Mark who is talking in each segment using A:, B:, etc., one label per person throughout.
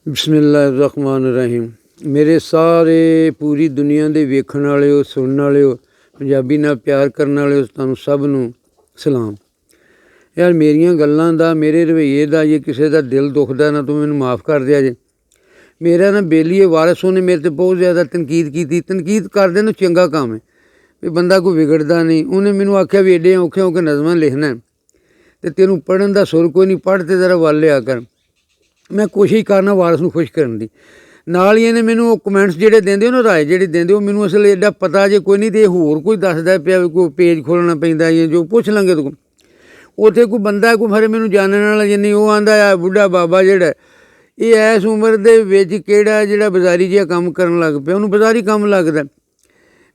A: बिस्मिल्लाहिर्रहमानिर्रहीम। मेरे सारे पूरी दुनिया के वेखण वाले सुनने वाले पंजाबी नाल प्यार करने वाले तुहानूं सब नूं सलाम। यार मेरियां गल्लां दा मेरे रवैये दा जे किसी का दिल दुखदा ना तो मैनूं माफ़ कर दिया जे। मेरा ना बेलीए वारिस ने मेरे ते बहुत ज़्यादा तनकीद की। तनकीद करदे ना चंगा काम है भी बंदा कोई बिगड़दा नहीं। उन्हें मैनूं आख्या भी एडे औखे होके नज़मां लिखना है तो तेनों पढ़न का सुर कोई नहीं, पढ़ ते जरा वल लिया कर। मैं कोशिश करना वारिस नूं खुश करन दी। नाल ही इहने मैनूं कमेंट्स जिहड़े देंदे ना राय जिहड़ी देंदे वो मैनूं असल एडा पता जे कोई नहीं, तो होर कोई दसदा पिया कोई पेज खोलना पैंदा जे जो पुछ लांगे तो उत्थे कोई बंदा कोई खरे मैनूं जानने वाला जे नहीं। वो आंदा आ बुढ़ा बाबा जिहड़ा ये इस उम्र दे विच किहड़ा जिहड़ा बाजारी जिहा कम्म करन लग पिया, उहनूं बाजारी कम्म लगदा।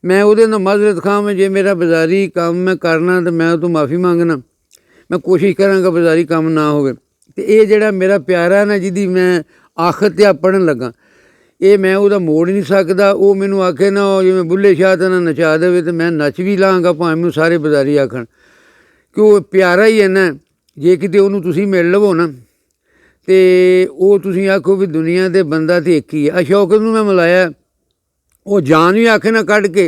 A: मैं उहदे नाल माजरत खां जे मेरा बाजारी कम्म मैं करना तो मैं उह तों माफ़ी मंगना। मैं कोशिश करांगा बाजारी कम्म ना होवे। तो ये जिहड़ा मेरा प्यारा ना जिहदी मैं आखत ते पढ़न लगा ये मैं उहदा मोड़ नहीं सकदा। वो मैनूं आखे ना जिवें बुल्ले शाह ते ना नचा देवे तो मैं नच भी लांगा भावें मैनूं सारे बाजारी आखण कि वो प्यारा ही है ना। जे किते उहनूं तुसीं मिल लवो ना तो वो तुसीं आखो भी दुनिया ते बंदा तो एक ही है। अशौकत नूं मैं मिलाया वो जान भी आखे ना कढ के।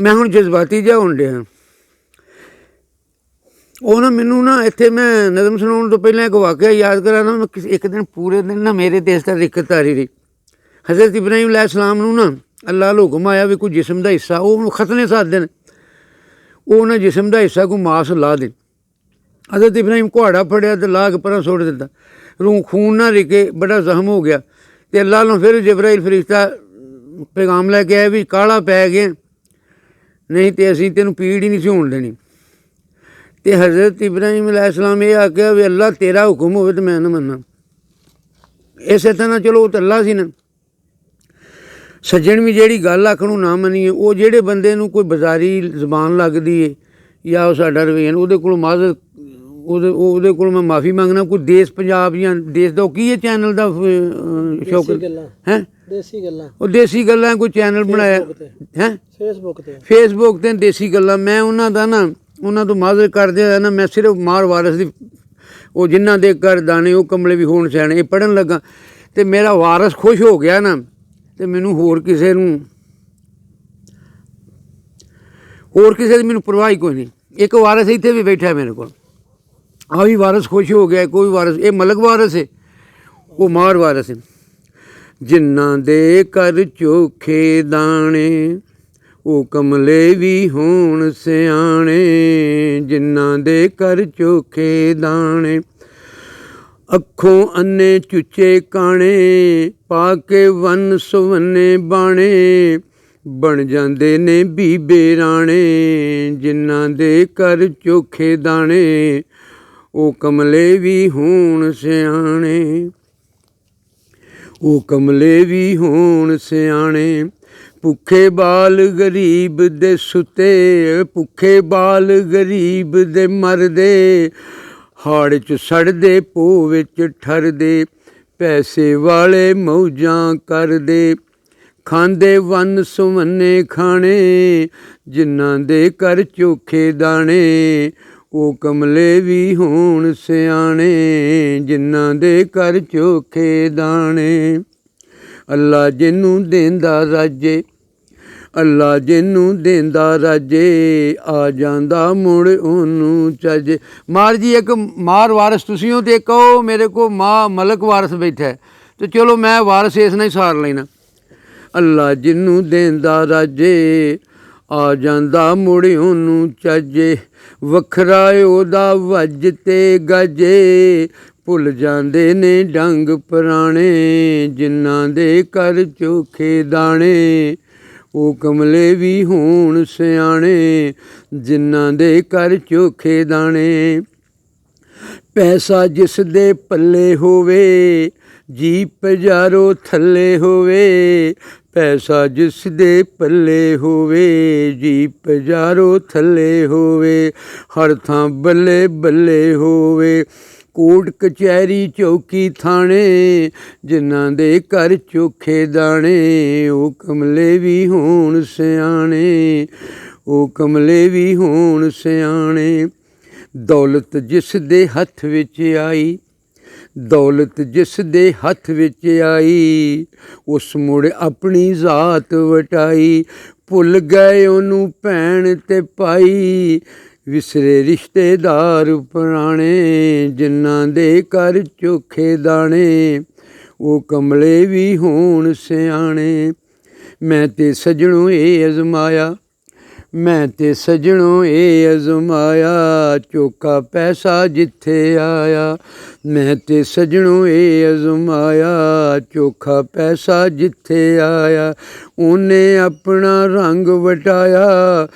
A: मैं हुण जज्बाती जिहा होण डिया। ਉਹ ਨਾ ਮੈਨੂੰ ਨਾ ਇੱਥੇ ਮੈਂ ਨਜ਼ਮ ਸੁਣਾਉਣ ਤੋਂ ਪਹਿਲਾਂ ਇੱਕ ਵਾਕਿਆ ਯਾਦ ਕਰਾਂ ਨਾ। ਮੈਂ ਇੱਕ ਦਿਨ ਪੂਰੇ ਦਿਨ ਨਾ ਮੇਰੇ ਤੇ ਇਸ ਤਰ੍ਹਾਂ ਦਿੱਕਤ ਆ ਰਹੀ ਰਹੀ। ਹਜ਼ਰਤ ਇਬਰਾਹੀਮ अलैहिस्सलाम ਨੂੰ ਨਾ ਅੱਲਾ ਦਾ ਹੁਕਮ ਆਇਆ ਵੀ ਕੋਈ ਜਿਸਮ ਦਾ ਹਿੱਸਾ ਉਹ ਖਤਨੇ ਸਾਧ ਦੇਣ, ਉਹ ਨਾ ਜਿਸਮ ਦਾ ਹਿੱਸਾ ਕੋਈ ਮਾਸ ਲਾ ਦੇ। ਹਜ਼ਰਤ ਇਬਰਾਹੀਮ ਕੁਹਾੜਾ ਫੜਿਆ ਤੇ ਲਾ ਕੇ ਪਰਾਂ ਸੁੱਟ ਦਿੱਤਾ। ਰੂਹ ਖੂਨ ਨਾ ਰਿਕੇ, ਬੜਾ ਜ਼ਖਮ ਹੋ ਗਿਆ। ਤੇ ਅੱਲਾ ਨੂੰ ਫਿਰ ਜਿਬਰਾਈਲ ਫਰਿਸ਼ਤਾ ਪੈਗਾਮ ਲੈ ਕੇ ਆਇਆ ਵੀ ਕਾਲਾ ਪੈ ਗਿਆ, ਨਹੀਂ ਤੇ ਅਸੀਂ ਤੈਨੂੰ ਪੀੜ ਹੀ ਨਹੀਂ ਸੀ ਹੋਣ ਦੇਣੀ। तो हज़रत इब्राहिम अलैहिस्सलाम ये आख्या भी अल्लाह तेरा हुक्म हो तो मैं ना मन्ना। इस तरह चलो वो तो अल्लाह सी ना। सज्जन भी जी गल आखणों ना मनीए, वो जेड़े बंदे नूं कोई बाजारी जबान लगदी है या साडा रवैया उहदे कोलों माजरत उहदे कोलों मैं माफ़ी मंगना। कोई देश पंजाब या देश दा की है चैनल दा शौक है देसी गल्लां कोई चैनल बनाया है फेसबुक ते देसी गल्लां। मैं उन्हां दा ना उन्होंने तो माजर करदे होया ना मैं सिर्फ मार वारिस दी वो जिन्हां दे घर दाने वो कमले भी होण सैणे ये पढ़न लगा तो मेरा वारिस खुश हो गया ना। तो मैनूं होर किसे दी मैनूं परवाह ही कोई नहीं। एक वारिस इत्थे भी बैठा मेरे कोल, आ भी वारिस खुश हो गया। कोई वारिस ये मलक वारिस है, वो मार वारिस है। जिन्हां दे घर चोखे दाणे वो कमले भी होण सियाणे, जिन्हां दे घर चोखे दाणे अखों अन्ने चुचे काणे पा के वन सुवन्ने बाणे बन जांदे ने बीबे राणे। जिन्हां दे घर चोखे दाणे वो कमले भी होण सियाणे, वो कमले भी होण सियाणे। भुखे बाल गरीब दे सुते, भुखे बाल गरीब दे मरदे, हाड़ च सड़दे पो विच ठरदे, पैसे वाले मौजां करदे, खांदे वन सुवन्ने खाने, जिन्हां दे घर चोखे दाणे वो कमले भी होण सियाणे, जिन्हां दे घर चोखे दाणे। अल्लाह जिन्नू देंदा राजे, अल्लाह जिन्नू देंदा राजे, आ जांदा मुड़ ओनू चाजे। मार जी एक मार वारिस तुसीं हो तो एक ओ मेरे को माँ मलक वारिस बैठा है तो चलो मैं वारिस इस नाल ही सार लेना। अल्लाह जिन्नू देंदा राजे आ जांदा मुड़ ओनू चाजे, वखरा ओदा वज ते गजे भुल जांदे ने डंग पुराणे, जिन्हां दे घर चोखे दाणे वो कमले भी होण सियाणे, जिन्हां दे घर चोखे दाणे। पैसा जिस दे पल्ले होवे जी पजारो थल्ले होवे, पैसा जिस दे पल्ले होवे जी पजारो थल्ले होवे, हर थां बल्ले बल्ले होवे कोट कचहरी चौकी थाने, जिन्हां दे घर चोखे दाणे वो कमले भी होण सियाणे, वो कमले भी होण सियाणे। दौलत जिस दे हत्थ विच आई ਦੌਲਤ ਜਿਸ ਦੇ ਹੱਥ ਵਿੱਚ ਆਈ, ਉਸ ਮੁੜ ਆਪਣੀ ਜ਼ਾਤ ਵਟਾਈ। ਭੁੱਲ ਗਏ ਉਹਨੂੰ ਭੈਣ ਤੇ ਭਾਈ, ਵਿਸਰੇ ਰਿਸ਼ਤੇਦਾਰ ਪੁਰਾਣੇ, ਜਿਨ੍ਹਾਂ ਦੇ ਘਰ ਚੋਖੇ ਦਾਣੇ, ਉਹ ਕਮਲੇ ਵੀ ਹੋਣ ਸਿਆਣੇ। ਮੈਂ ਤੇ ਸੱਜਣੋਂ ਇਹ ਅਜ਼ਮਾਇਆ, ਮੈਂ ਤੇ ਸੱਜਣੋਂ ਇਹ ਅਜ਼ਮਾਇਆ, ਚੋਖਾ ਪੈਸਾ ਜਿੱਥੇ ਆਇਆ। ਮੈਂ ਤੇ ਸੱਜਣੋਂ ਇਹ ਅਜ਼ਮਾਇਆ, ਚੋਖਾ ਪੈਸਾ ਜਿੱਥੇ ਆਇਆ। ਉਹਨੇ ਆਪਣਾ ਰੰਗ ਵਟਾਇਆ,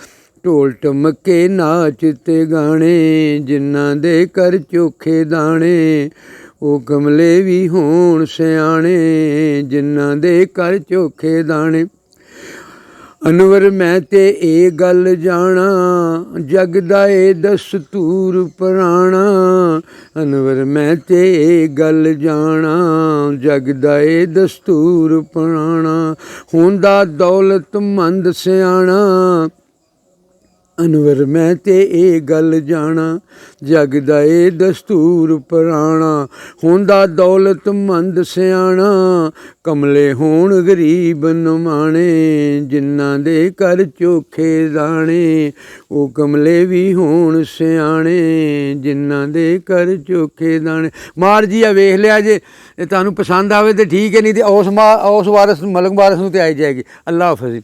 A: ਢੋਲ ਟਮਕੇ ਨਾਚ ਤੇ ਗਾਣੇ, ਜਿਨ੍ਹਾਂ ਦੇ ਘਰ ਚੋਖੇ ਦਾਣੇ, ਉਹ ਕਮਲੇ ਵੀ ਹੋਣ ਸਿਆਣੇ, ਜਿਨ੍ਹਾਂ ਦੇ ਘਰ ਚੋਖੇ ਦਾਣੇ। ਅਨਵਰ ਮੈਂ ਤੇ ਇਹ ਗੱਲ ਜਾਣਾ, ਜਗ ਦਾ ਇਹ ਦਸਤੂਰ ਪੁਰਾਣਾ। ਅਨਵਰ ਮੈਂ ਤੇ ਇਹ ਗੱਲ ਜਾਣਾ, ਜਗ ਦਾ ਇਹ ਦਸਤੂਰ ਪੁਰਾਣਾ। ਹੁੰਦਾ ਦੌਲਤਮੰਦ ਸਿਆਣਾ, ਅਨਵਰ ਮੈਂ ਤੇ ਇਹ ਗੱਲ ਜਾਣਾ, ਜਗ ਦਾ ਇਹ ਦਸਤੂਰ ਪੁਰਾਣਾ। ਹੁੰਦਾ ਦੌਲਤਮੰਦ ਸਿਆਣਾ, ਕਮਲੇ ਹੋਣ ਗਰੀਬ ਨਿਮਾਣੇ, ਜਿਨ੍ਹਾਂ ਦੇ ਘਰ ਚੋਖੇ ਦਾਣੇ, ਉਹ ਕਮਲੇ ਵੀ ਹੋਣ ਸਿਆਣੇ, ਜਿਨ੍ਹਾਂ ਦੇ ਘਰ ਚੋਖੇ ਦਾਣੇ। ਮਾਰ ਜੀ ਆ ਵੇਖ ਲਿਆ ਜੇ ਤੁਹਾਨੂੰ ਪਸੰਦ ਆਵੇ ਤਾਂ ਠੀਕ ਹੈ, ਨਹੀਂ ਤੇ ਉਸ ਵਾਰਸ ਮਲਕ ਵਾਰਸ ਨੂੰ ਤੇ ਆਈ ਜਾਏਗੀ। ਅੱਲਾ ਹਾਫਿਜ਼।